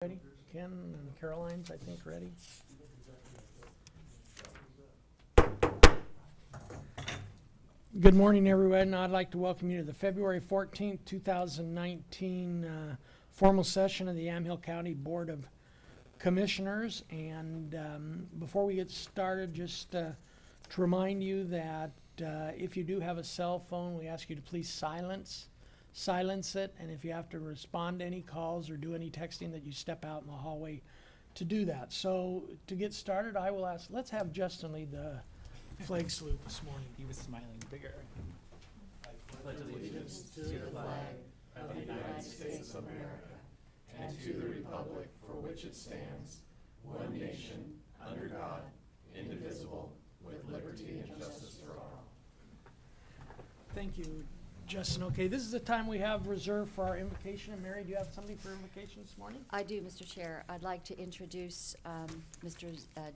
Ready? Ken and Caroline's, I think, ready. Good morning, everyone. I'd like to welcome you to the February 14th, 2019 formal session of the Yamhill County Board of Commissioners. And before we get started, just to remind you that if you do have a cell phone, we ask you to please silence it, and if you have to respond to any calls or do any texting, that you step out in the hallway to do that. So to get started, I will ask, let's have Justin lead the flag salute this morning. He was smiling bigger. I pledge allegiance to the flag of the United States of America and to the republic for which it stands, one nation, under God, indivisible, with liberty and justice for all. Thank you, Justin. Okay, this is the time we have reserved for our invocation. And Mary, do you have somebody for invocation this morning? I do, Mr. Chair. I'd like to introduce Mr.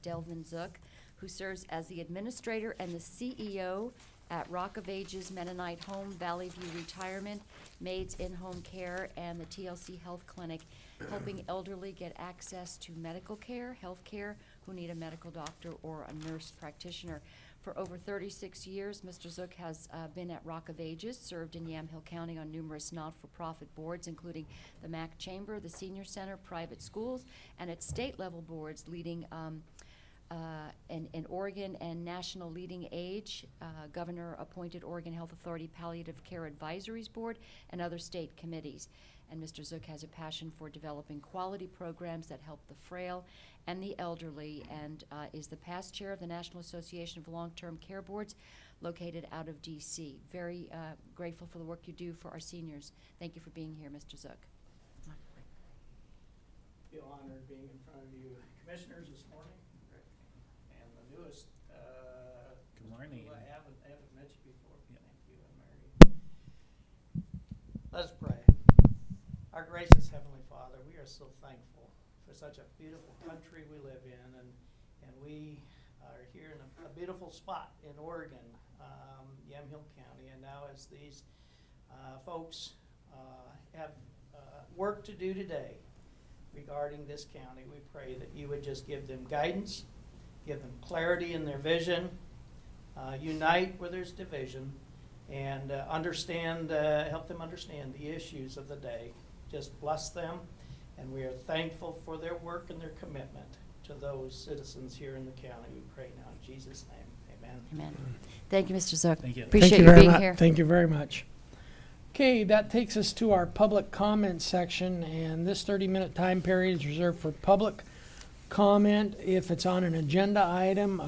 Delvin Zook, who serves as the administrator and the CEO at Rock of Ages Mennonite Home, Valley View Retirement, Maids in-Home Care, and the TLC Health Clinic, helping elderly get access to medical care, health care, who need a medical doctor or a nurse practitioner. For over 36 years, Mr. Zook has been at Rock of Ages, served in Yamhill County on numerous not-for-profit boards, including the MAC Chamber, the Senior Center, private schools, and at state-level boards leading in Oregon and National Leading Age, Governor-appointed Oregon Health Authority Palliative Care Advisories Board, and other state committees. And Mr. Zook has a passion for developing quality programs that help the frail and the elderly, and is the past chair of the National Association of Long-Term Care Boards, located out of D.C. Very grateful for the work you do for our seniors. Thank you for being here, Mr. Zook. Feel honored being in front of you commissioners this morning, and the newest. Good morning. Who I haven't met you before. Yeah. Thank you, and Mary. Let us pray. Our gracious Heavenly Father, we are so thankful for such a beautiful country we live in, and we are here in a beautiful spot in Oregon, Yamhill County, and now as these folks have work to do today regarding this county, we pray that you would just give them guidance, give them clarity in their vision, unite where there's division, and help them understand the issues of the day. Just bless them, and we are thankful for their work and their commitment to those citizens here in the county. We pray now in Jesus' name. Amen. Amen. Thank you, Mr. Zook. Thank you. Appreciate you being here. Thank you very much. Okay, that takes us to our public comment section, and this 30-minute time period is reserved for public comment. If it's on an agenda item,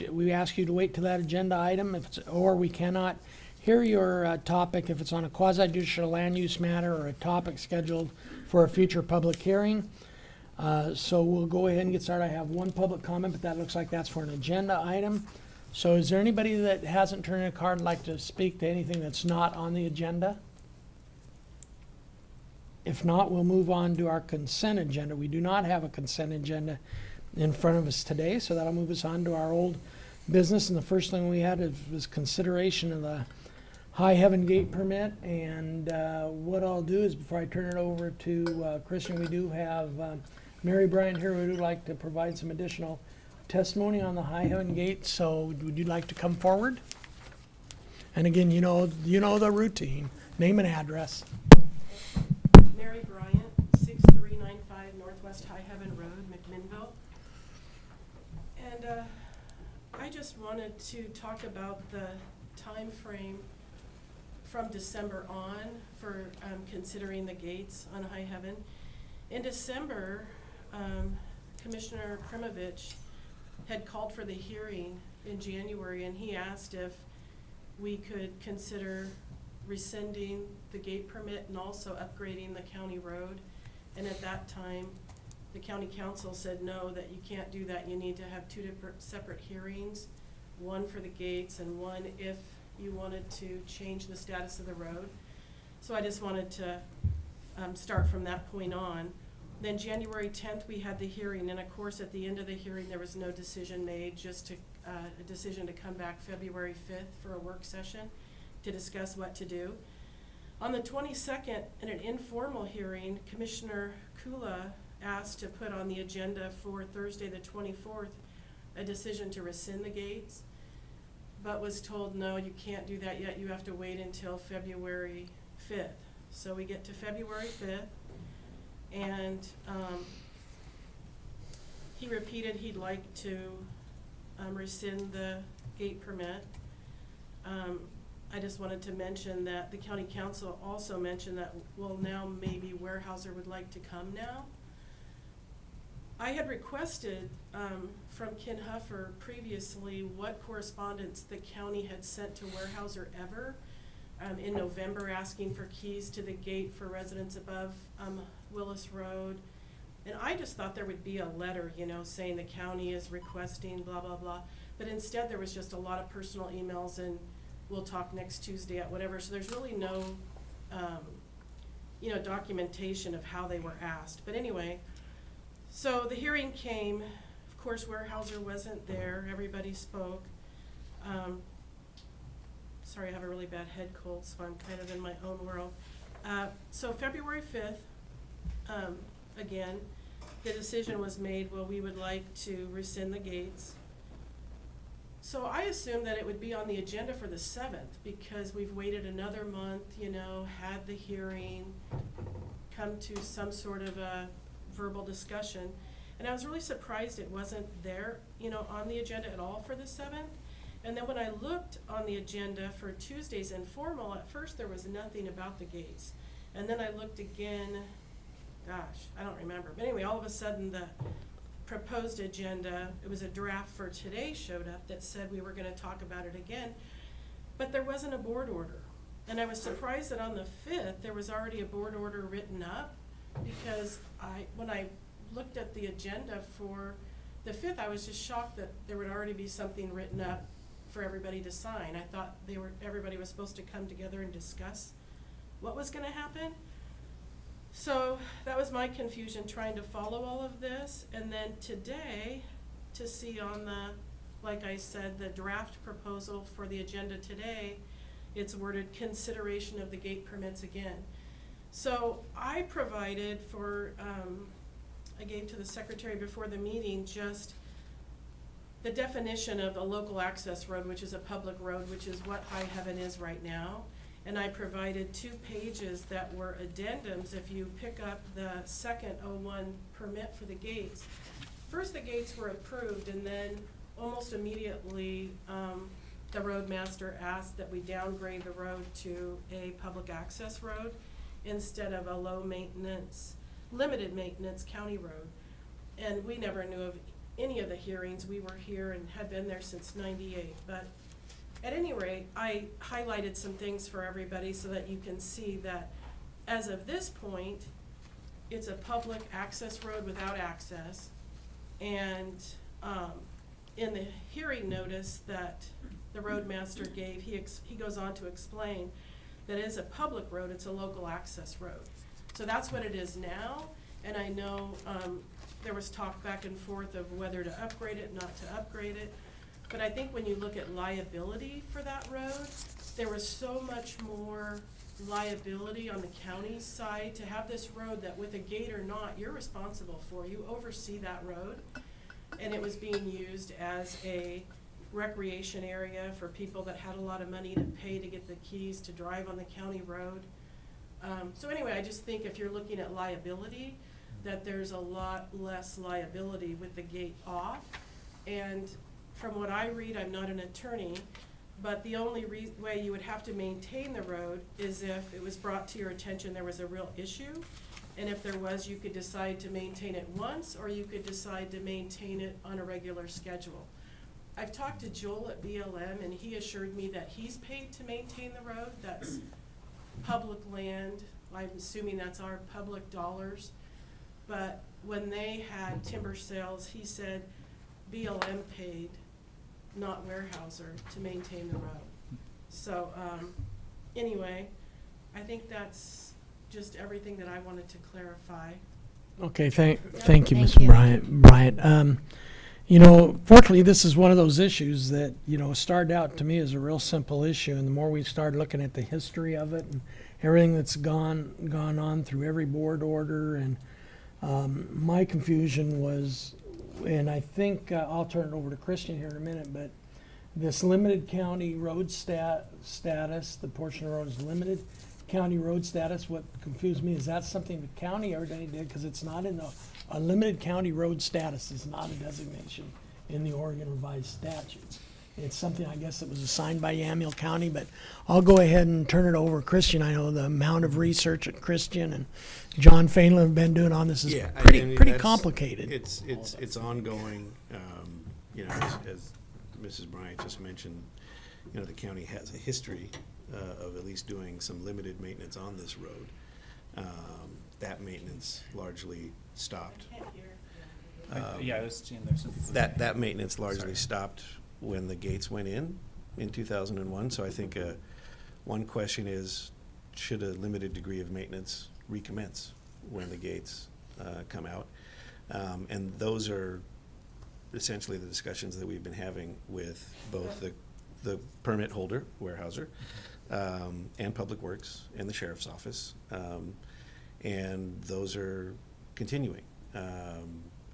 we ask you to wait till that agenda item, or we cannot hear your topic if it's on a quasi-judicial land use matter or a topic scheduled for a future public hearing. So we'll go ahead and get started. I have one public comment, but that looks like that's for an agenda item. So is there anybody that hasn't turned in a card and like to speak to anything that's not on the agenda? If not, we'll move on to our consent agenda. We do not have a consent agenda in front of us today, so that'll move us on to our old business. And the first thing we had was consideration of the High Heaven Gate permit. And what I'll do is, before I turn it over to Christian, we do have Mary Bryant here who would like to provide some additional testimony on the High Heaven Gate. So would you like to come forward? And again, you know the routine. Name and address. Mary Bryant, 6395 Northwest High Heaven Road, McMinnville. And I just wanted to talk about the time frame from December on for considering the gates on High Heaven. In December, Commissioner Primovich had called for the hearing in January, and he asked if we could consider rescinding the gate permit and also upgrading the county road. And at that time, the county council said no, that you can't do that. You need to have two separate hearings, one for the gates and one if you wanted to change the status of the road. So I just wanted to start from that point on. Then January 10th, we had the hearing, and of course at the end of the hearing there was no decision made, just a decision to come back February 5th for a work session to discuss what to do. On the 22nd, in an informal hearing, Commissioner Kula asked to put on the agenda for Thursday, the 24th, a decision to rescind the gates, but was told, no, you can't do that yet. You have to wait until February 5th. So we get to February 5th, and he repeated he'd like to rescind the gate permit. I just wanted to mention that the county council also mentioned that, well, now maybe Weyerhaeuser would like to come now. I had requested from Ken Huffer previously what correspondence the county had sent to Weyerhaeuser ever in November, asking for keys to the gate for residents above Willis Road. And I just thought there would be a letter, you know, saying the county is requesting blah, blah, blah. But instead there was just a lot of personal emails and we'll talk next Tuesday at whatever. So there's really no, you know, documentation of how they were asked. But anyway, so the hearing came. Of course, Weyerhaeuser wasn't there. Everybody spoke. Sorry, I have a really bad head cold, so I'm kind of in my own world. So February 5th, again, the decision was made, well, we would like to rescind the gates. So I assumed that it would be on the agenda for the 7th because we've waited another month, you know, had the hearing, come to some sort of a verbal discussion. And I was really surprised it wasn't there, you know, on the agenda at all for the 7th. And then when I looked on the agenda for Tuesday's informal, at first there was nothing about the gates. And then I looked again, gosh, I don't remember. But anyway, all of a sudden the proposed agenda, it was a draft for today, showed up that said we were gonna talk about it again. But there wasn't a board order. And I was surprised that on the 5th, there was already a board order written up because when I looked at the agenda for the 5th, I was just shocked that there would already be something written up for everybody to sign. I thought everybody was supposed to come together and discuss what was gonna happen. So that was my confusion, trying to follow all of this. And then today, to see on the, like I said, the draft proposal for the agenda today, it's worded consideration of the gate permits again. So I provided for, I gave to the secretary before the meeting just the definition of a local access road, which is a public road, which is what High Heaven is right now. And I provided 2 pages that were addendums. If you pick up the second 01 permit for the gates, first the gates were approved, and then almost immediately the roadmaster asked that we downgrade the road to a public access road instead of a low maintenance, limited maintenance county road. And we never knew of any of the hearings. We were here and had been there since '98. But at any rate, I highlighted some things for everybody so that you can see that as of this point, it's a public access road without access. And in the hearing notice that the roadmaster gave, he goes on to explain that it is a public road, it's a local access road. So that's what it is now. And I know there was talk back and forth of whether to upgrade it, not to upgrade it. But I think when you look at liability for that road, there was so much more liability on the county side to have this road that with a gate or not, you're responsible for. You oversee that road. And it was being used as a recreation area for people that had a lot of money to pay to get the keys to drive on the county road. So anyway, I just think if you're looking at liability, that there's a lot less liability with the gate off. And from what I read, I'm not an attorney, but the only way you would have to maintain the road is if it was brought to your attention there was a real issue. And if there was, you could decide to maintain it once, or you could decide to maintain it on a regular schedule. I've talked to Joel at BLM, and he assured me that he's paid to maintain the road. That's public land. I'm assuming that's our public dollars. But when they had timber sales, he said BLM paid, not Weyerhaeuser, to maintain the road. So anyway, I think that's just everything that I wanted to clarify. Okay, thank you, Thank Ms. you. Bryant. You know, fortunately, this is one of those issues that, you know, started out to me as a real simple issue, and the more we started looking at the history of it and everything that's gone on through every board order and My confusion was, and I think I'll turn it over to Christian here in a minute, but this limited county road status, the portion of road is limited county road status, what confused me is that's something the county already did, because it's not in a limited county road status is not a designation in the Oregon revised statutes. It's something, I guess, that was assigned by Yamhill County, but I'll go ahead and turn it over. Christian, I know the amount of research that Christian and John Phelan have been doing on this is Yeah, I pretty mean, pretty that's- complicated. It's ongoing. You know, as Mrs. Bryant just mentioned, you know, the county has a history of at least doing some limited maintenance on this road. That maintenance largely stopped. Yeah, I was seeing there's some people. That maintenance largely Sorry. stopped when the gates went in 2001. So I think one question is, should a limited degree of maintenance recommence when the gates come out? And those are essentially the discussions that we've been having with both the permit holder, warehouser, and Public Works and the Sheriff's Office. And those are continuing.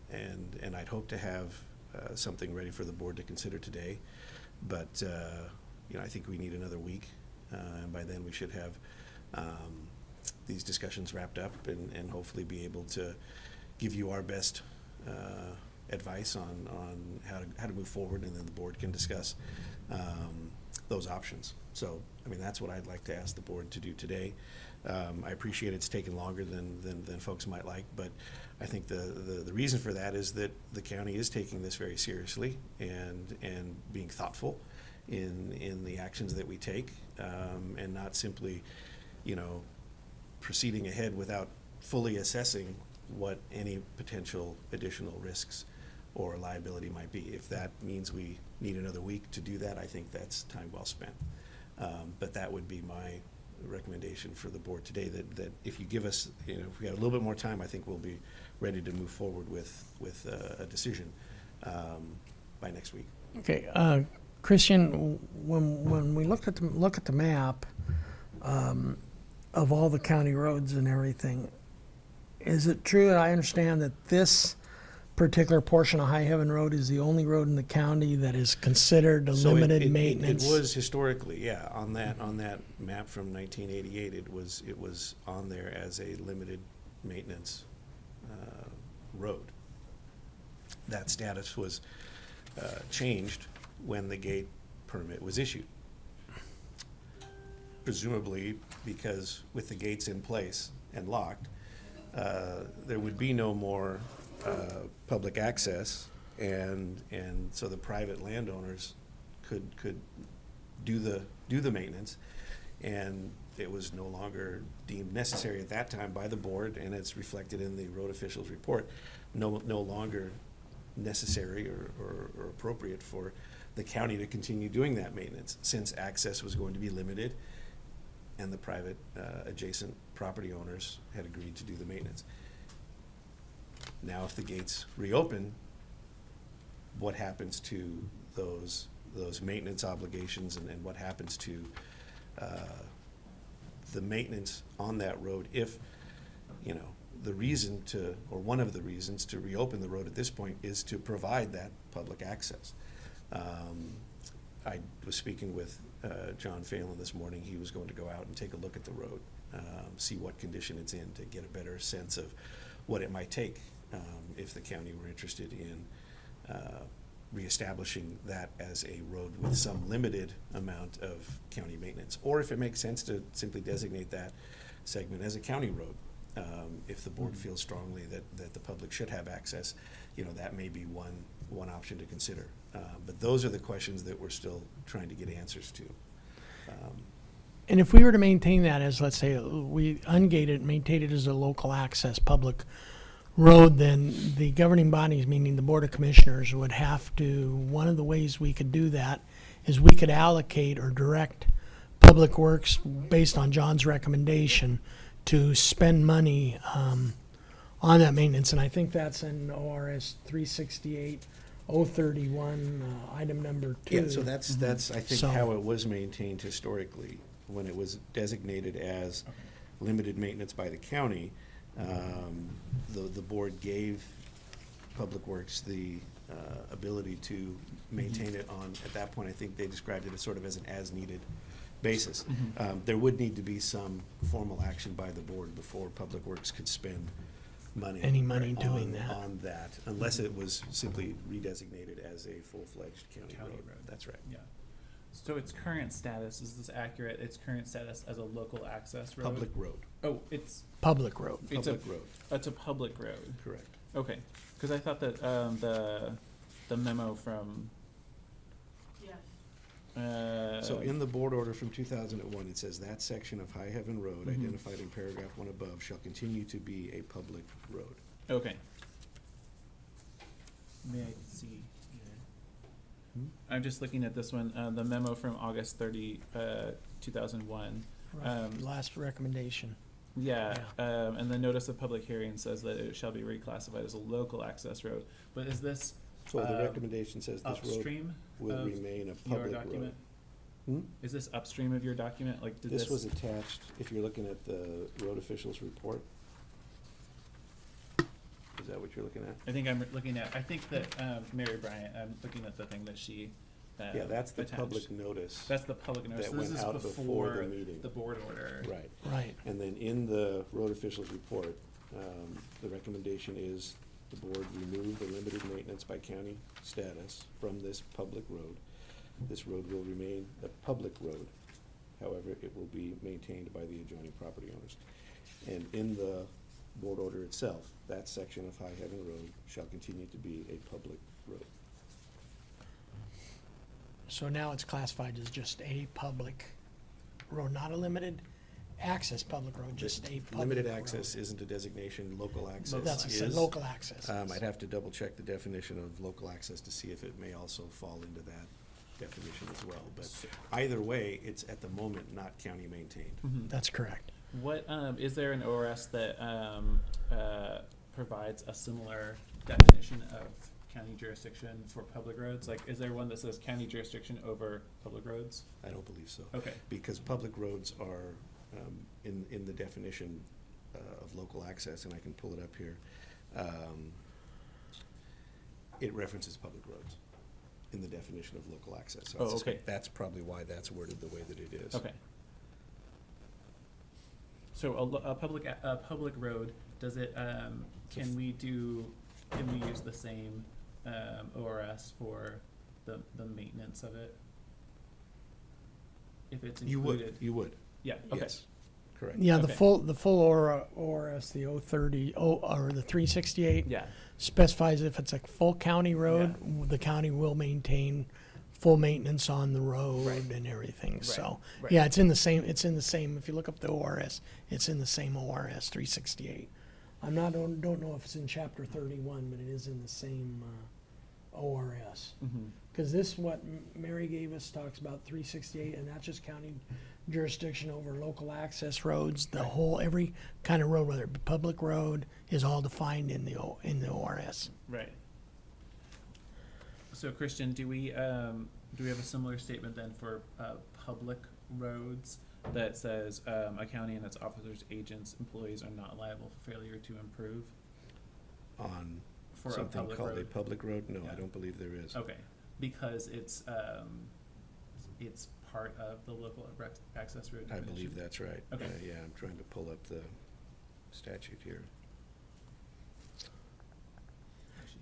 And I'd hope to have something ready for the board to consider today. But, you know, I think we need another week. And by then we should have these discussions wrapped up and hopefully be able to give you our best advice on how to move forward, and then the board can discuss those options. So, I mean, that's what I'd like to ask the board to do today. I appreciate it's taken longer than folks might like, but I think the reason for that is that the county is taking this very seriously and being thoughtful in the actions that we take, and not simply, you know, proceeding ahead without fully assessing what any potential additional risks or liability might be. If that means we need another week to do that, I think that's time well spent. But that would be my recommendation for the board today, that if you give us, you know, if we got a little bit more time, I think we'll be ready to move forward with a decision by next week. Okay, Christian, when we look at the map of all the county roads and everything, is it true that I understand that this particular portion of High Heaven Road is the only road in the county that is considered a So limited it maintenance? was historically, yeah, on that map from 1988, it was on there as a limited maintenance road. That status was changed when the gate permit was issued. Presumably because with the gates in place and locked, there would be no more public access, and so the private landowners could do the maintenance, and it was no longer deemed necessary at that time by the board, and it's reflected in the road officials report, no longer necessary or appropriate for the county to continue doing that maintenance, since access was going to be limited and the private adjacent property owners had agreed to do the maintenance. Now, if the gates reopen, what happens to those maintenance obligations, and what happens to the maintenance on that road if, you know, the reason to, or one of the reasons to reopen the road at this point is to provide that public access. I was speaking with John Phelan this morning. He was going to go out and take a look at the road, see what condition it's in, to get a better sense of what it might take if the county were interested in reestablishing that as a road with some limited amount of county maintenance, or if it makes sense to simply designate that segment as a county road. If the board feels strongly that the public should have access, you know, that may be one option to consider. But those are the questions that we're still trying to get answers to. And if we were to maintain that as, let's say, we ungated, maintain it as a local access public road, then the governing bodies, meaning the Board of Commissioners, would have to, one of the ways we could do that is we could allocate or direct Public Works, based on John's recommendation, to spend money on that maintenance. And I think that's in ORS 368-031, item number 2. Yeah, so that's I think So- how it was maintained historically, when it was designated as limited maintenance by the county. The board gave Public Works the ability to maintain it on, at that point, I think they described it as sort of as an as-needed basis. There would need to be some formal action by the board before Public Works could spend money. Any money doing that. On that, unless it was simply redesignated as a full-fledged county County road. road. That's right. Yeah. So its current status, is this accurate? Its current status as a local access road? Public road, Oh, it's Public road. It's a- public road, it's a public road. correct. Okay, because I thought that the memo from Yes. So in the board order from 2001, it says that section of High Heaven Road Mhm. identified in paragraph 1 above shall continue to be a public road. Okay. May I see here? Hmm? I'm just looking at this one, the memo from August 30, 2001. Last recommendation. Yeah, and the notice of public hearing says that it shall be reclassified as a local access road. But is this So the recommendation says this road upstream will of remain a your public road. document? Hmm? Is this upstream of your document? Like, did This this? was attached, if you're looking at the road officials report. Is that what you're looking at? I think I'm looking at, I think that Mary Bryant, I'm looking at the thing that she Yeah, that's the attached. public notice. That's the public notice. that So this went is out before before the meeting. the board order. Right. Right. And then in the road officials report, the recommendation is the board remove the limited maintenance by county status from this public road. This road will remain a public road. However, it will be maintained by the adjoining property owners. And in the board order itself, that section of High Heaven Road shall continue to be a public road. So now it's classified as just a public road, not a limited access public road, just a public Limited road. access isn't a designation, local access That's what I said, is. local access. I'd have to double check the definition of local access to see if it may also fall into that definition as well. But either way, it's at the moment not county maintained. Mhm. That's correct. What, is there an ORS that provides a similar definition of county jurisdiction for public roads? Like, is there one that says county jurisdiction over public roads? I don't believe so. Okay. Because public roads are, in the definition of local access, and I can pull it up here, it references public roads in the definition of local access. So I Oh, okay. suspect that's probably why that's worded the way that it is. Okay. So a public road, does it, can we use the same, ORS for the maintenance of it? If it's You included? would, you would, Yeah, okay. yes, correct. Yeah, Okay. the full ORS, the 030, or the 368 Yeah, specifies if it's a full county road, the county will maintain full maintenance on the road Right. and everything, Right, so. right. Yeah, it's in the same, if you look up the ORS, it's in the same ORS 368. Don't know if it's in chapter 31, but it is in the same ORS. mm-hmm, Because this, what Mary gave us, talks about 368, and that's just county jurisdiction over local access roads. The whole, every kind of road, whether it be public road, is all defined in the ORS. right. So Christian, do we have a similar statement then for, public roads that says, a county and its officers, agents, employees are not liable for failure to improve On for a something public called a road? public road? No, I Yeah. don't believe there is. Okay, because it's part of the local access road I definition? believe that's right. Okay. Yeah, I'm trying to pull up the statute here.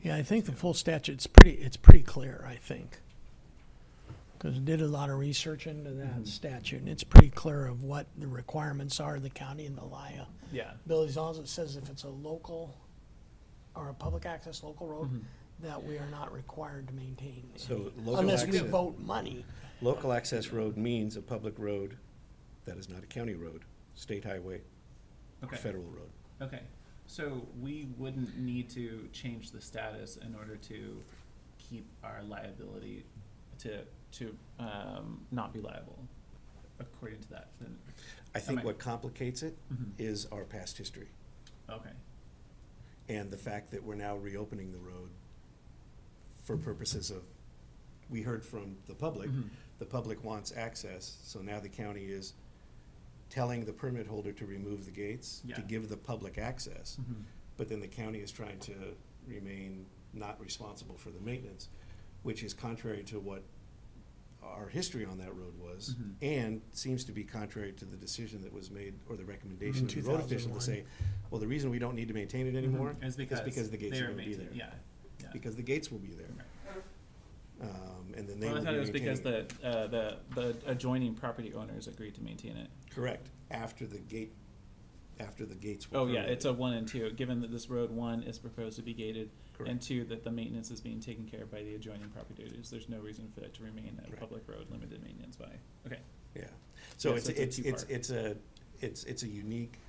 Yeah, I think the full statute's pretty clear, I think. Because I did a lot of research into that Mhm. statute, and it's pretty clear of what the requirements are of the county and the Yeah. liabilities. As long as it says if it's a local or a public access local road, Mhm. that we are not required to maintain. So any. local Unless we access- vote money. Local access road means a public road that is not a county road, state highway, or Okay. federal road. Okay, so we wouldn't need to change the status in order to keep our liability to not be liable, according to that, then, I think Am I- what complicates it Mhm. is our past history okay, and the fact that we're now reopening the road for purposes of, we heard from the public, Mhm. the public wants access, so now the county is telling the permit holder to remove the gates, Yeah. to give the public access, Mhm. but then the county is trying to remain not responsible for the maintenance, which is contrary to what our history on that road was, Mhm. and seems to be contrary to the decision that was made, or the recommendation In of the road official to 2001. say, well, the reason we don't need to maintain it anymore Is because the gates they are are gonna be there. maintained, yeah, yeah. Because the gates will be there. Right. And then they Well, will I be thought it was because maintaining it. the adjoining property owners agreed to maintain it. Correct, after the gates were Oh, yeah, it's a permitted. 1 and 2, given that this road 1 is proposed to be gated, and Correct. 2, that the maintenance is being taken care of by the adjoining property owners, there's no reason for it to remain a Right. public road limited maintenance by, okay. Yeah, so Yeah, it's, so it's a it's, it's, two-part. it's a unique,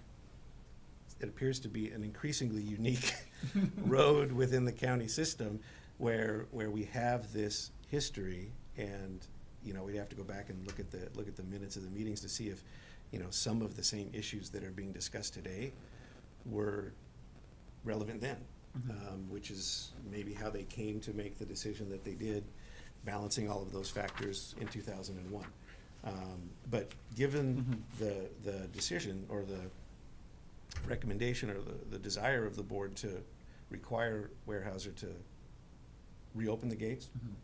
it appears to be an increasingly unique road within the county system where we have this history, and, you know, we'd have to go back and look at the minutes of the meetings to see if, you know, some of the same issues that are being discussed today were relevant then. Mhm. Which is maybe how they came to make the decision that they did, balancing all of those factors in 2001. But given the decision, or the recommendation, or the desire of the board to require Weyerhaeuser to reopen the gates, Mhm.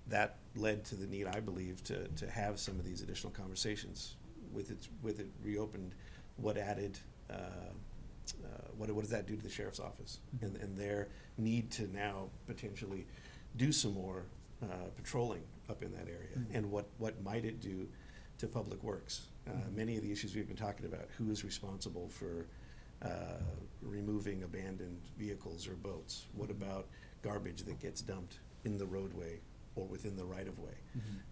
that led to the need, I believe, to have some of these additional conversations. With it reopened, what added, what does that do to the sheriff's office? Mhm. And their need to now potentially do some more patrolling up in that area? Mhm. And what might it do to public works? Mhm. Many of the issues we've been talking about, who is responsible for removing abandoned vehicles or boats? What about garbage that gets dumped in the roadway or within the right-of-way?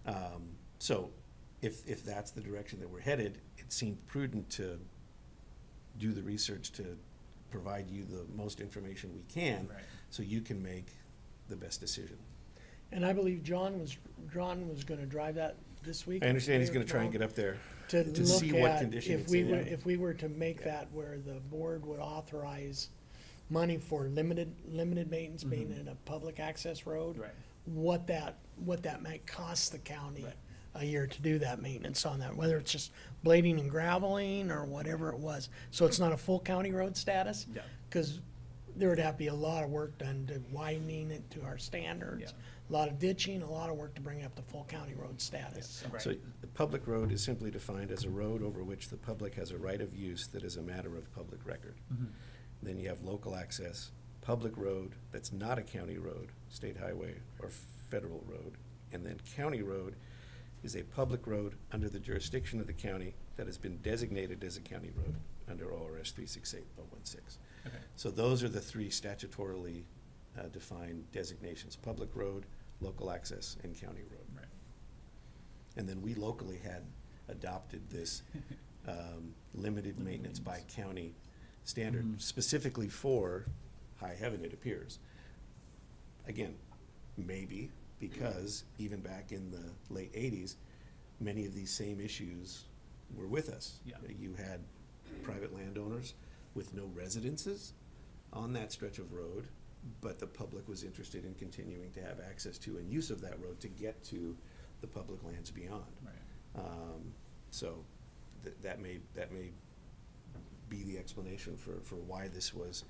Mhm. So if that's the direction that we're headed, it seemed prudent to do the research to provide you the most information we can, Right. so you can make the best decision. And I believe John was gonna drive that this week. I understand he's gonna try and get up there To to look see what at condition if it's we in. were, if we were to make Yeah. that where the board would authorize money for limited maintenance being Mhm. in a public access road, Right. what that might cost the county Right. a year to do that maintenance on that, whether it's just blading and graveling or whatever it was. So it's not a full county road status, Yeah. because there would have to be a lot of work done to widening it to our standards. Yeah. A lot of ditching, a lot of work to bring up to full county road status. Right. So the public road is simply defined as a road over which the public has a right of use that is a matter of public record. Mhm. Then you have local access, public road that's not a county road, state highway or federal road. And then county road is a public road under the jurisdiction of the county that has been designated as a county road under ORS 368.016. Okay. So those are the three statutorily defined designations: public road, local access, and county road. Right. And then we locally had adopted this limited maintenance by county standard, Mhm. specifically for High Heaven, it appears. Again, maybe because even back in the late 80s, many of these same issues were with us. Yeah. You had private landowners with no residences on that stretch of road, but the public was interested in continuing to have access to and use of that road to get to the public lands beyond. Right. So that may be the explanation for why this was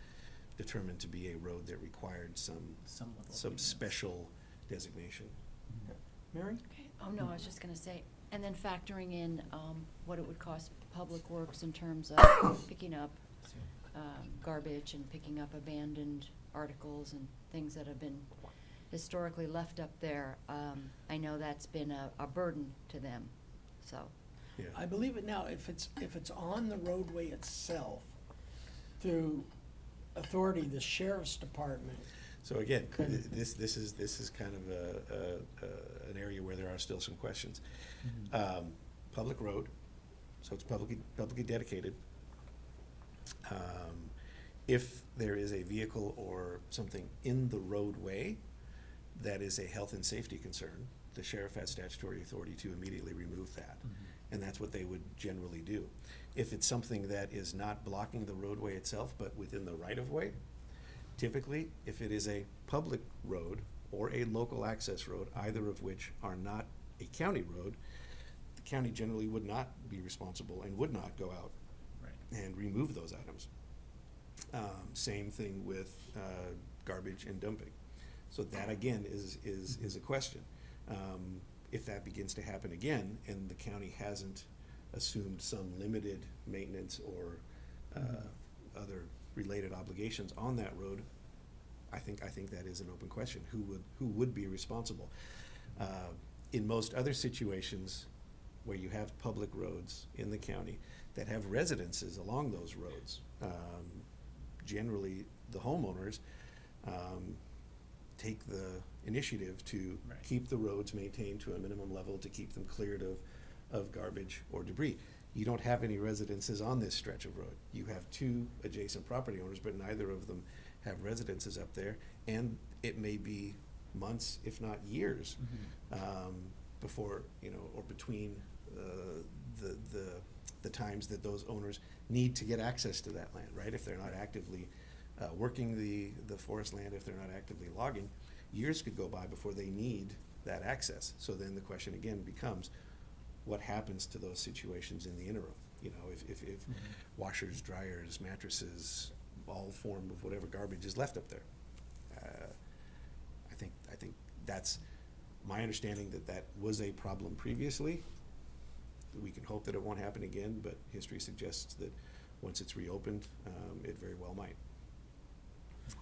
determined to be a road that required some Some level of some maintenance. special designation. Mary? Okay, oh no, I was just gonna say, and then factoring in, what it would cost Public Works in terms of picking up, garbage and picking up abandoned articles and things that have been historically left up there. I know that's been a burden to them, so. Yeah. I believe it now, if it's on the roadway itself, through authority, the sheriff's department. So again, Good. this is kind of an area where there are still some questions. Mhm. Public road, so it's publicly dedicated. If there is a vehicle or something in the roadway that is a health and safety concern, the sheriff has statutory authority to immediately remove that. Mhm. And that's what they would generally do. If it's something that is not blocking the roadway itself, but within the right-of-way, typically, if it is a public road or a local access road, either of which are not a county road, the county generally would not be responsible and would not go out Right. and remove those items. Same thing with garbage and dumping. So that again is a question. If that begins to happen again and the county hasn't assumed some limited maintenance or other related obligations on that road, I think that is an open question. Who would be responsible? In most other situations where you have public roads in the county that have residences along those roads, generally the homeowners take the initiative to Right. keep the roads maintained to a minimum level, to keep them cleared of garbage or debris. You don't have any residences on this stretch of road. You have two adjacent property owners, but neither of them have residences up there, and it may be months, if not years, before, or between the times that those owners need to get access to that land, right? If they're not actively working the forest land, if they're not actively logging, years could go by before they need that access. So then the question again becomes, what happens to those situations in the interim? If washers, dryers, mattresses, all form of whatever garbage is left up there. I think that's my understanding, that was a problem previously. We can hope that it won't happen again, but history suggests that once it's reopened, it very well might.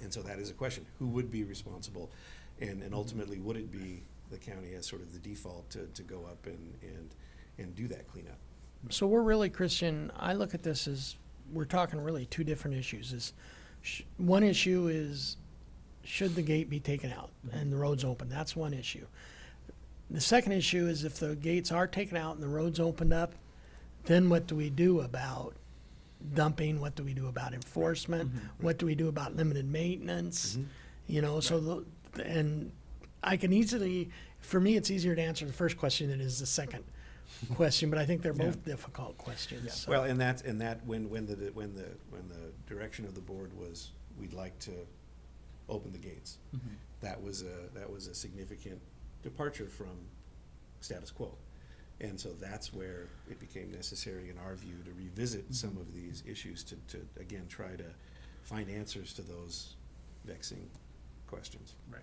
And so that is a question. Who would be responsible? And ultimately, would it be the county as sort of the default to go up and do that cleanup? So we're really, Christian, I look at this as, we're talking really two different issues. One issue is, should the gate be taken out and the roads open? That's one issue. The second issue is, if the gates are taken out and the roads opened up, then what do we do about dumping? What do we do about enforcement? What do we do about limited maintenance? And I can easily, for me, it's easier to answer the first question than it is the second question, but I think they're both difficult questions. So. Well, and that when the direction of the board was, we'd like to open the gates, that was a significant departure from status quo. And so that's where it became necessary, in our view, to revisit some of these issues to again try to find answers to those vexing questions. Right.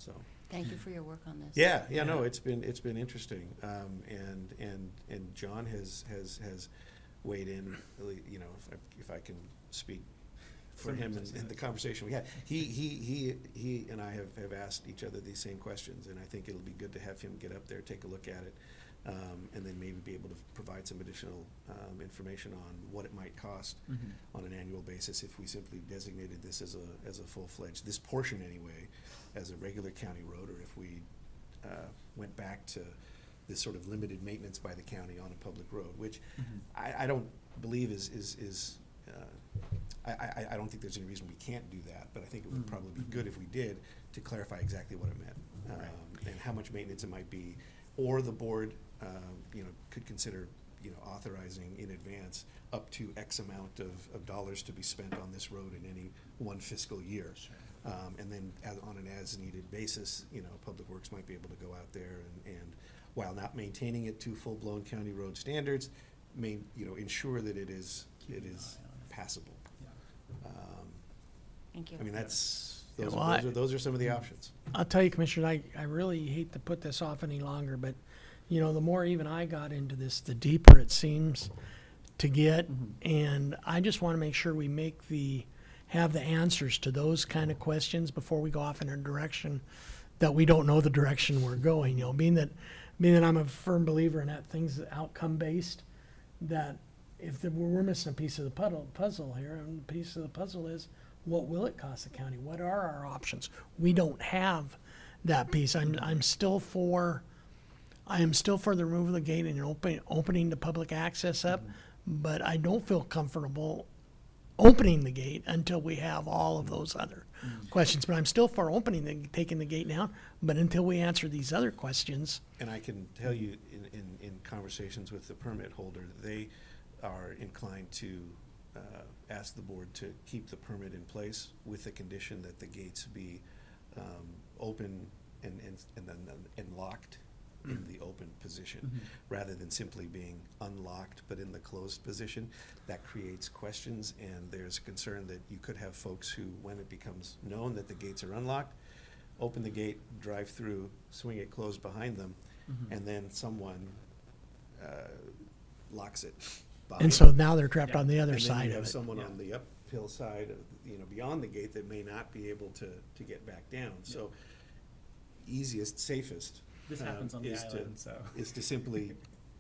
So. Thank you for your work on this. Yeah, no, it's been interesting, and John has weighed in. If I can speak for him and the conversation we had, he and I have asked each other these same questions, and I think it'll be good to have him get up there, take a look at it, and then maybe be able to provide some additional information on what it might cost on an annual basis if we simply designated this as a full-fledged, this portion anyway, as a regular county road, or if we went back to this sort of limited maintenance by the county on a public road, which I don't believe is I don't think there's any reason we can't do that, but I think it would probably be good if we did, to clarify exactly what it meant, and how much maintenance it might be, or the board could consider authorizing in advance up to X amount of dollars to be spent on this road in any one fiscal year. Sure. And then on an as-needed basis, Public Works might be able to go out there and while not maintaining it to full-blown county road standards, ensure that it is passable. Yeah. Thank you. I mean, those are some of the options. I'll tell you, Commissioner, I really hate to put this off any longer, but, the more even I got into this, the deeper it seems to get. And I just want to make sure we have the answers to those kind of questions before we go off in a direction that we don't know the direction we're going. Being that I'm a firm believer in that things outcome based, that if we're missing a piece of the puzzle here, and the piece of the puzzle is, what will it cost the county? What are our options? We don't have that piece. I am still for the removal of the gate and opening the public access up, but I don't feel comfortable opening the gate until we have all of those other questions. But I'm still for taking the gate down, but until we answer these other questions. And I can tell you in conversations with the permit holder, they are inclined to ask the board to keep the permit in place with the condition that the gates be open and locked in the open position, rather than simply being unlocked but in the closed position. That creates questions, and there's a concern that you could have folks who, when it becomes known that the gates are unlocked, open the gate, drive through, swing it closed behind them, and then someone locks it behind And so them. now they're trapped Yeah. on the other And then side you of have it. someone Yeah. on the uphill side of, beyond the gate that may not be able to get back down. So easiest, safest. This happens on the is to- island, so. Is to simply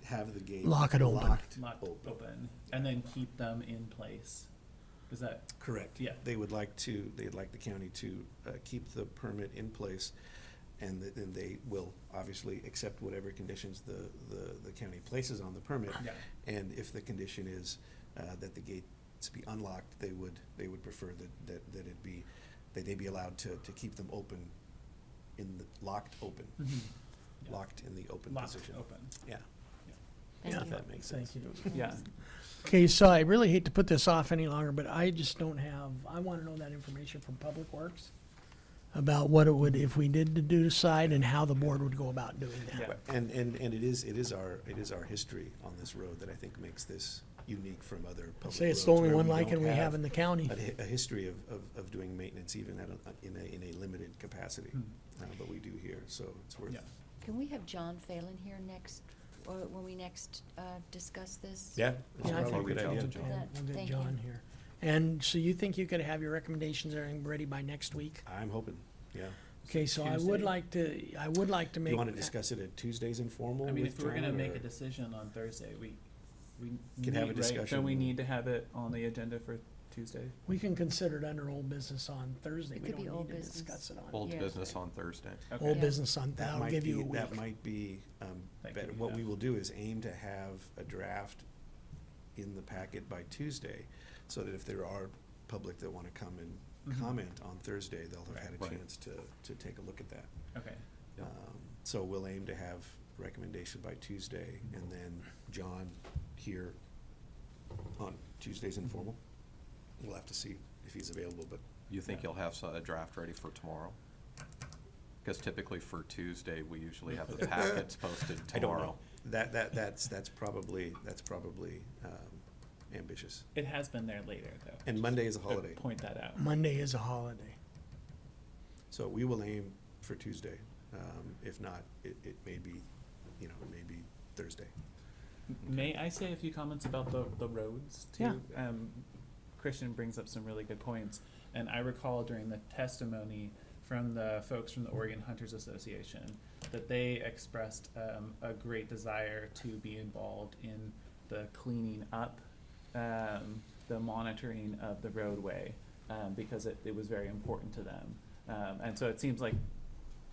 have the gate. Lock it open. locked Locked open, and then keep them in place. Is that, Correct. Yeah. They'd like the county to keep the permit in place, and then they will obviously accept whatever conditions the county places on the permit. yeah, And if the condition is that the gates be unlocked, they would prefer that they be allowed to keep them open, locked open, Yeah. locked in the open locked position. open, Yeah, Thank Yeah. if you. that makes sense. Thank you. yeah. Okay, so I really hate to put this off any longer, but I just don't have, I want to know that information from Public Works about what it would, if we did decide, and how the board would go about doing that. Yeah. And it is our history on this road that I think makes this unique from other public roads. Say it's the only where one we like it don't we have in the county. a history of doing maintenance even in a limited capacity. But we do here, so it's worth. Yeah. Can we have John Phelan here next, or when we next discuss this? Yeah. that's Yeah, I probably think a good we'll idea. get John. we'll get Thank John you. here. And so you think you could have your recommendations everything ready by next week? I'm hoping, yeah. Okay, so I Tuesday? would like to make. You want to discuss it at Tuesday's informal I mean, with if we're gonna John, make or- a decision on Thursday, we Can have a need, right? discussion. Don't we need to have it on the agenda for Tuesday? We can consider it under old business on Thursday. It We could be don't old need to business. discuss it on. Old Yeah. business on Thursday. Okay. Old Yeah. business on, That that'll might give you a be, week. that might be Thank better. you, What yeah. we will do is aim to have a draft in the packet by Tuesday, so that if there are public that want to come and Mhm. comment on Thursday, they'll have had a Right. chance to take a look at that. Okay, Yep. So we'll aim to have recommendation by Tuesday, and then John here on Tuesday's informal. We'll have to see if he's available, but You think you'll have a draft ready for tomorrow? Because typically for Tuesday, we usually have the packets posted I don't tomorrow. know. That's probably ambitious. it has been there later, though. And Monday is a To holiday, Point that out. Monday is a holiday. so we will aim for Tuesday. If not, it may be, it may be Thursday. May I say a few comments about the roads too? Christian brings up some really good points, and I recall during the testimony from the folks from the Oregon Hunters Association that they expressed a great desire to be involved in the cleaning up, the monitoring of the roadway, because it was very important to them. And so it seems like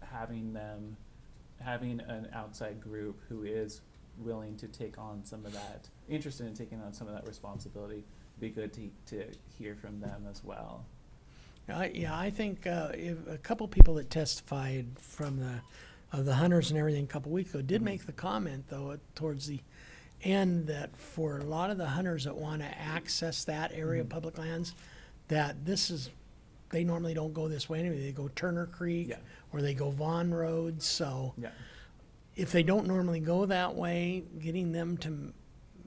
having an outside group who is willing to take on some of that, interested in taking on some of that responsibility, be good to hear from them as well. I think if a couple people that testified from the hunters and everything a couple weeks ago did make the comment, though, towards the end, that for a lot of the hunters that want to access that area of public lands, that they normally don't go this way anyway. They go Turner Creek, Yeah. or they go Vaughn Road. So Yeah. if they don't normally go that way, getting them to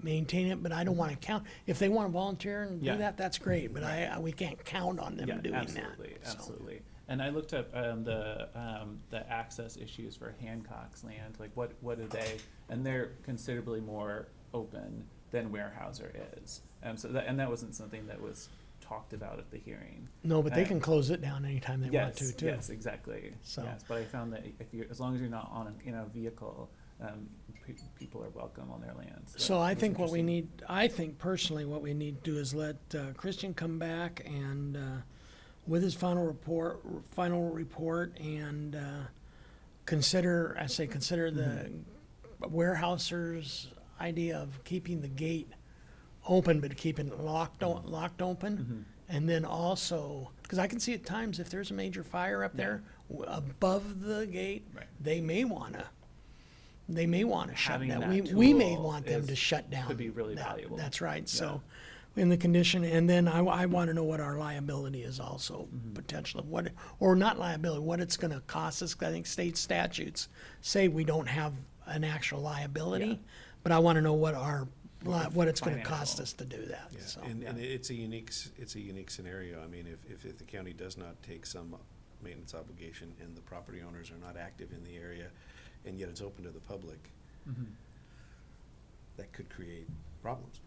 maintain it, but I don't want to count. If they want to volunteer and Yeah. do that, that's great, but we can't count on them Yeah, doing absolutely, that. So. absolutely. And I looked up the access issues for Hancock's land, like what are they? And they're considerably more open than Weyerhaeuser is. So that wasn't something that was talked about at the hearing. No, but they Uh, can close it down anytime they want to, too. Yes, exactly. So- Yes, but I found that as long as you're not on a vehicle, people are welcome on their lands. So I It was think what we interesting. need, I think personally what we need to do is let Christian come back and with his final report and consider the Weyerhaeuser's idea of keeping the gate open, but keeping it locked open. And then also, because I can see at times if there's a major fire up there above the gate, Right. they may wanna shut Having down. that We may tool want them is- to shut down. could be really that. valuable. That's right. So in the condition, and then I want to know what our liability is also potentially, or not liability, what it's going to cost us. I think state statutes say we don't have an actual liability, Yeah. but I want to know what it's going to cost Financial. us to do that, Yeah, so. and it's a unique scenario. I mean, if the county does not take some maintenance obligation and the property owners are not active in the area, and yet it's open to the public, Mhm. that could create problems.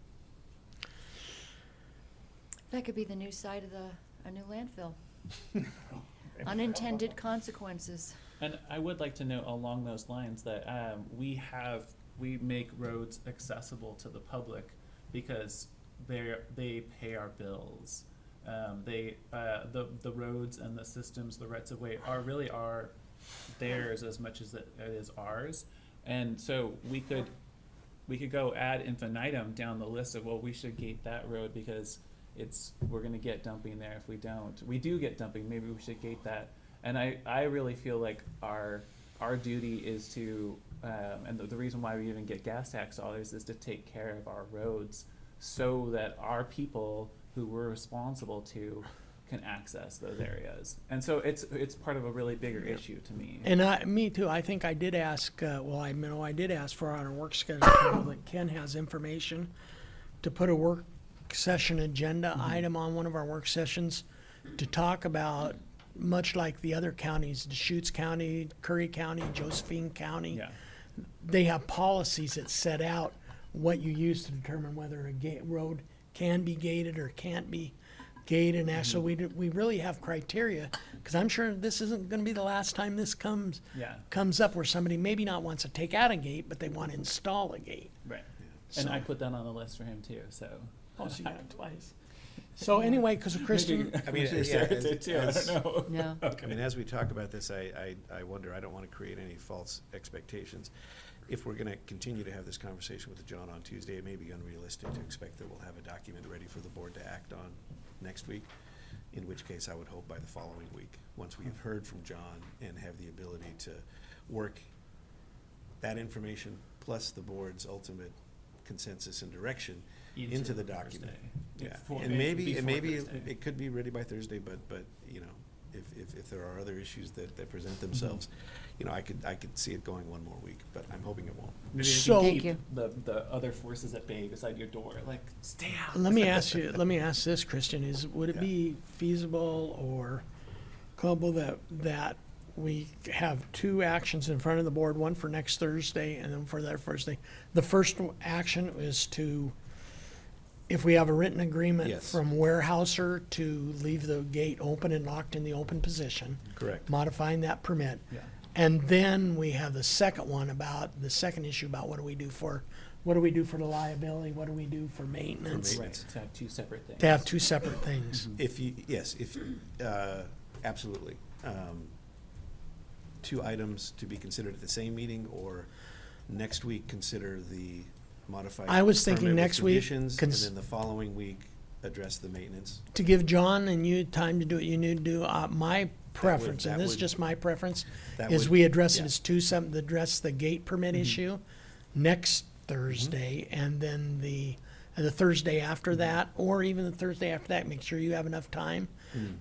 That could be the new site of a new landfill. Unintended consequences. And I would like to note along those lines that we make roads accessible to the public because they pay our bills. The roads and the systems, the rights of way are theirs as much as it is ours. And so we could go ad infinitum down the list of, well, we should gate that road because we're gonna get dumping there. If we don't, we do get dumping, maybe we should gate that. And I really feel like our duty is to, and the reason why we even get gas tax dollars is to take care of our roads so that our people who we're responsible to can access those areas. And so it's part of a really bigger issue to me. And me too, I think I did ask, I did ask for on our work schedule that Ken has information to put a work session agenda item on one of our work sessions to talk about, much like the other counties, Deschutes County, Curry County, Josephine County. Yeah. They have policies that set out what you use to determine whether a road can be gated or can't be gated. And so we really have criteria, because I'm sure this isn't going to be the last time this comes up where somebody maybe not wants to take out a gate, but they want to install a gate. Right. And So- I put that on the list for him too, so. Oh, so you got it twice. So anyway, because Kristen, I mean, Commissioner yeah, Sarah did too, I as- don't know. No. I mean, as we talk about this, I wonder, I don't want to create any false expectations. If we're going to continue to have this conversation with John on Tuesday, it may be unrealistic to expect that we'll have a document ready for the board to act on next week, in which case I would hope by the following week, once we have heard from John and have the ability to work that information plus the board's ultimate consensus and direction into the document. Thursday. Yeah, Before- and maybe before Thursday. it could be ready by Thursday, but, you know, if there are other issues that present themselves, you know, I could see it going one more week, but I'm hoping it won't. Maybe we So- can Thank keep you. the other forces at bay beside your door, like, stay out. let me ask this, Christian, would it Yeah. be feasible or culpable that we have two actions in front of the board, one for next Thursday and then for that Thursday? The first action is to, if we have a written agreement Yes. from Warehouser to leave the gate open and locked in the open position, Correct. modifying that permit. Yeah. And then we have the second issue about what do we do for the liability, what do we do for maintenance? Right, to have two separate things. To have two separate things. Absolutely. Two items to be considered at the same meeting, or next week consider the modified I was thinking permit with next week, conditions, and cons- then the following week address the maintenance. To give John and you time to do what you need to do, my preference, and that this is would- just my preference, that is would- we address it yeah. as address the gate permit issue next Thursday, and then the Thursday after that, or even the Thursday after that, make sure you have enough time.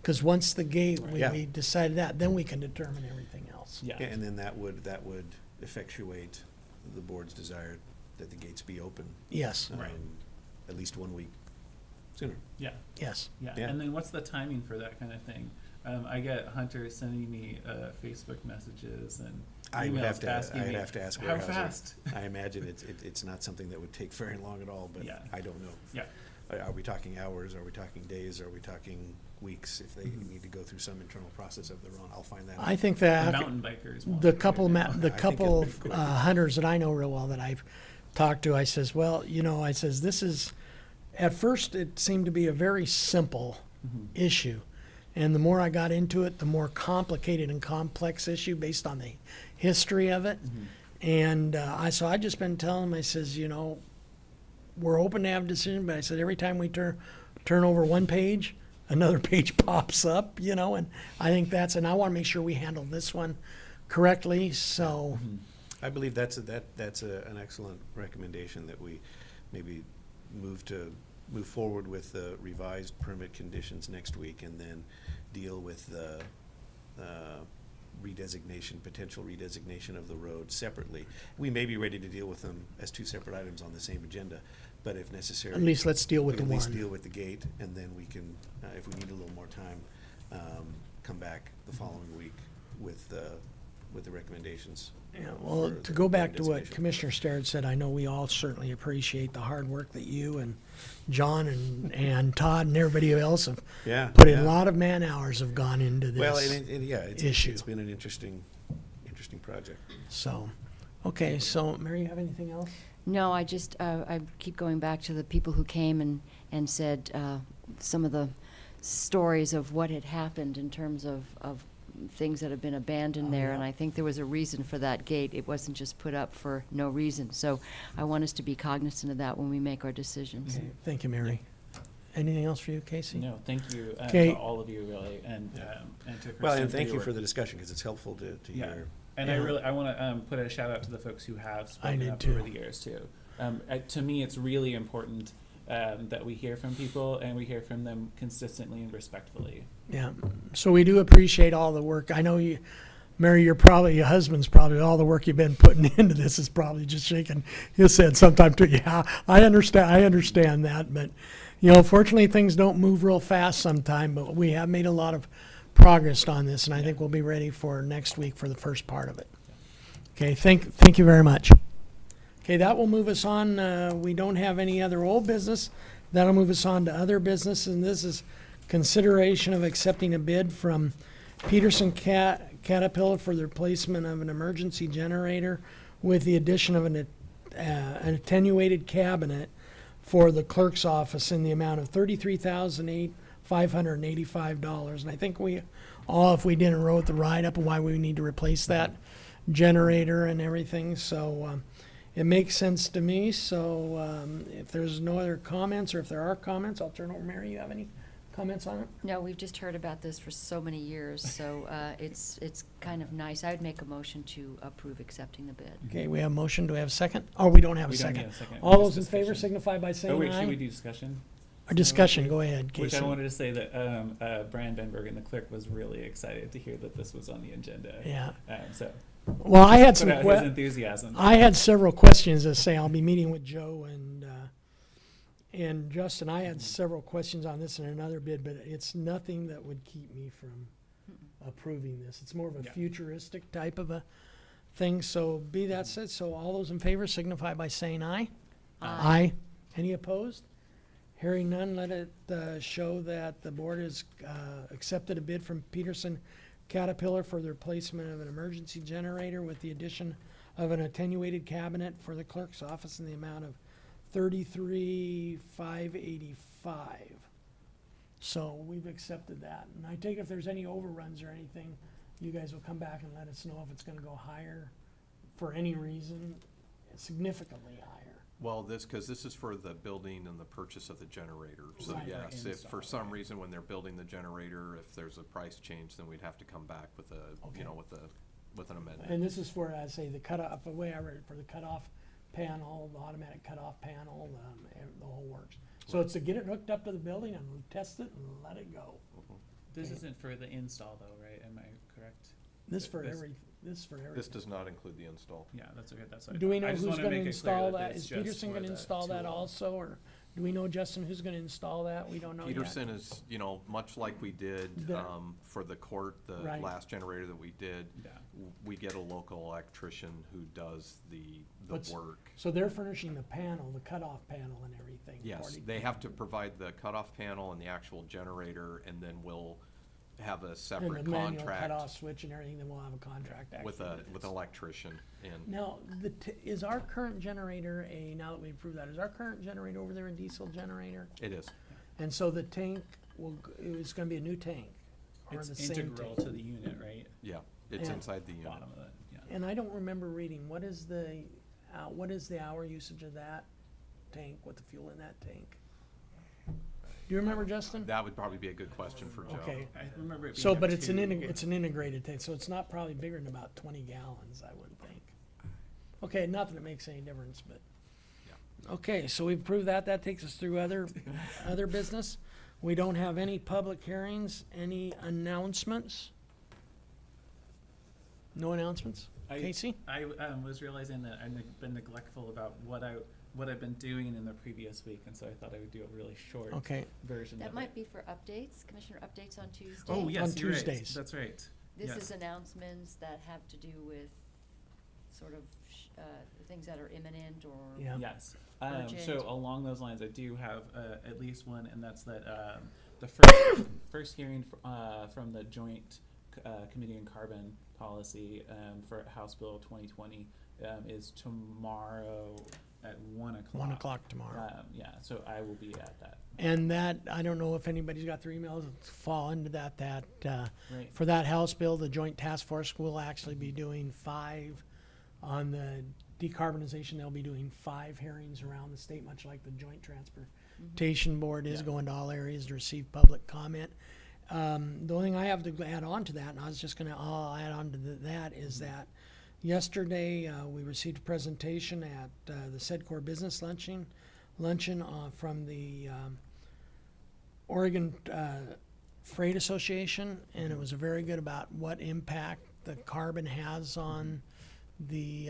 Because once the gate, Yeah. we decided that, then we can determine everything else. Yeah. And then that would effectuate the board's desire that the gates be open. Yes, Right. At least 1 week sooner. Yeah, yes. yeah. Yeah. And then what's the timing for that kind of thing? I get Hunter sending me Facebook messages and I would emails have to, asking I'd me, have to ask how Warehouser. fast? I imagine it's not something that would take very long at all, but Yeah. I don't know. Yeah. Are we talking hours? Are we talking days? Are we talking weeks? If they need to go through some internal process of their own, I'll find that out. I think The that mountain bikers. want the to couple, do it now. the I think couple it'd of be quick. hunters that I know real well that I've talked to, I says, well, I says, this is, at first it seemed to be a very simple issue. And the more I got into it, the more complicated and complex issue based on the history of it. And so I just been telling them, I says, we're open to have a decision, but I said, every time we turn over one page, another page pops up, and I think and I want to make sure we handle this one correctly, so. I believe that's an excellent recommendation, that we maybe move forward with the revised permit conditions next week, and then deal with the redesignation, potential redesignation of the road separately. We may be ready to deal with them as two separate items on the same agenda, but if necessary. At least let's deal we with can the at least one. deal with the gate, and then we can, if we need a little more time, come back the following week with the recommendations. Yeah, well, for to the go back to designation. what Commissioner Starrett said, I know we all certainly appreciate the hard work that you and John and Todd and everybody else have Yeah. put in. yeah. A lot of man hours have gone into this. Well, yeah, issue. it's been an interesting project. So, okay, so Mary, you have anything else? No, I just, I keep going back to the people who came and said some of the stories of what had happened in terms of things that have been abandoned Oh, there, yeah. and I think there was a reason for that gate. It wasn't just put up for no reason. So I want us to be cognizant of that when we make our decisions. Okay, thank you, Mary. Anything else for you, Casey? No, thank you Okay. to all of you, really, and to Kristen. Well, and thank your you work. for the discussion, because it's helpful to Yeah. hear. And Yeah. I want to put a shout out to the folks who have spoken did up too. over the years too. To me, it's really important that we hear from people and we hear from them consistently and respectfully. Yeah, so we do appreciate all the work. I know you, Mary, your husband's probably, all the work you've been putting into this is probably just shaking his head sometime too. Yeah, I understand that, but, you know, fortunately, things don't move real fast sometime, but we have made a lot of progress on this, and I think we'll be ready for next week for the first part of it. Okay, thank you very much. Okay, that will move us on. We don't have any other old business. That'll move us on to other business, and this is consideration of accepting a bid from Peterson Caterpillar for the replacement of an emergency generator with the addition of an attenuated cabinet for the clerk's office in the amount of $33,585. And I think we all, if we didn't wrote the write-up of why we need to replace that generator and everything, so it makes sense to me. So if there's no other comments, or if there are comments, I'll turn over. Mary, you have any comments on it? No, we've just heard about this for so many years, so it's kind of nice. I would make a motion to approve accepting the bid. Okay, we have a motion. Do we have a second? Oh, we don't have a We don't second. need a second. All Just those in favor discussion. signify by saying Oh wait, should we aye. do discussion? Or discussion, go ahead, Which Casey. I wanted to say that Brian Benberg and the clerk was really excited to hear that this was on the agenda. Yeah. So Well, I had put some out his enthusiasm. I had several questions to say. I'll be meeting with Joe and Justin. I had several questions on this and another bid, but it's nothing that would keep me from approving this. It's more of a Yeah. futuristic type of a thing. So be that said, so all those in favor signify by saying aye. Aye. Any opposed? Hearing none, let it show that the board has accepted a bid from Peterson Caterpillar for the replacement of an emergency generator with the addition of an attenuated cabinet for the clerk's office in the amount of $33,585. So we've accepted that. And I take it if there's any overruns or anything, you guys will come back and let us know if it's gonna go higher for any reason, significantly higher. Well, because this is for the building and the purchase of the generator. So Right. yes, if for Install, some right. reason when they're building the generator, if there's a price change, then we'd have to come back with Okay. with an amendment. And this is for, I say, the cutoff, the way I read it, for the cutoff panel, the automatic cutoff panel, and the whole works. So it's to get it hooked up to the building and test it and let it go. This Okay. isn't for the install though, right? Am I correct? This for This- everything. This does not include the install. Yeah, that's okay. That's what I Do we thought. know I just who's wanna gonna make it clear install that? it's Is just Peterson for gonna the install that tool. also, or do we know, Justin, who's gonna install that? We don't know yet. Peterson is, much like we did The- for the court, the Right. last generator that we did, Yeah. we get a local electrician who does the What's- work. So they're furnishing the panel, the cutoff panel and everything. Yes, according they to- have to provide the cutoff panel and the actual generator, and then we'll have a And separate the manual contract cutoff switch and everything, then we'll have a contract with actually. with an electrician. And Now, is our current generator now that we approved that, is our current generator over there a diesel generator? it is. And so the tank it's gonna be a new tank? Or It's the same integral tank? to the unit, right? Yeah, it's Yeah. inside the unit. Bottom of it, yeah. And I don't remember reading, what is the hour usage of that tank, with the fuel in that tank? Do you remember, Justin? That would probably be a good question for Joe. Okay. I remember it being So, up but it's an to- it's an integrated tank, so it's not probably bigger than about 20 gallons, I wouldn't think. Okay, not that it makes any difference, but. Okay, so we've proved that. That takes us through other business. We don't have any public hearings, any announcements. No announcements? I- Casey? I was realizing that I've been neglectful about what I've been doing in the previous week, and so I thought I would do a really short Okay. version That of might it. be for updates, Commissioner updates on Tuesday. Oh, yes, On you're right. Tuesdays. That's right. This Yes. is announcements that have to do with sort of things that are imminent or. Yeah. Yes. Urgent. So along those lines, I do have at least one, and that's that the first hearing from the Joint Committee on Carbon Policy for House Bill 2020 is tomorrow at 1 o'clock. 1 o'clock tomorrow. Yeah, so I will be at that. And that, I don't know if anybody's got their emails that fall into that, Right. for that House bill, the Joint Task Force will actually be doing 5 on the decarbonization. They'll be doing 5 hearings around the state, much like the Joint Transportation Board is Yeah. going to all areas to receive public comment. The only thing I have to add on to that, and I was just I'll add on to that, is that yesterday we received a presentation at the SEDCOR Business Luncheon from the Oregon Freight Association, and it was very good about what impact the carbon has on the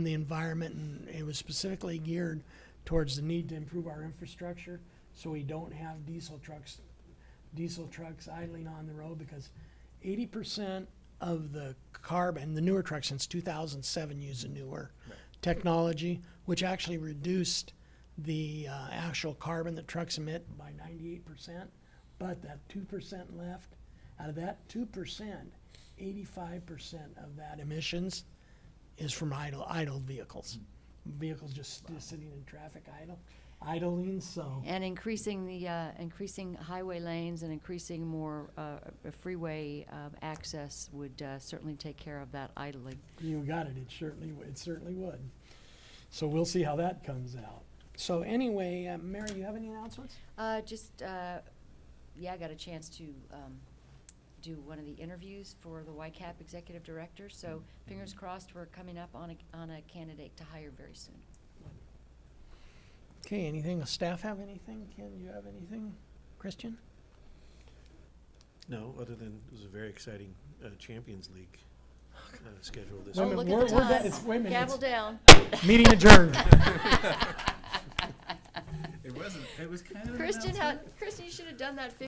environment, and it was specifically geared towards the need to improve our infrastructure so we don't have diesel trucks idling on the road, because 80% of the carbon, the newer trucks since 2007 use a newer Right. technology, which actually reduced the actual carbon that trucks emit by 98%, but that 2% left, out of that 2%, 85% of that emissions is from idle vehicles. Vehicles just sitting in traffic idling, so. And increasing increasing highway lanes and increasing more freeway access would certainly take care of that idling. You got it, it certainly would. So we'll see how that comes out. So anyway, Mary, you have any announcements? I got a chance to do one of the interviews for the YCAP executive director, so fingers crossed we're coming up on a candidate to hire very soon. Okay, anything, staff have anything? Ken, you have anything? Christian? No, other than it was a very exciting Champions League schedule this Wait a Oh, week. minute, look at the we're time. it's- wait a minute, Gavel it's- down. Meeting adjourned. It was kind of an Christian, announcement. you should have done that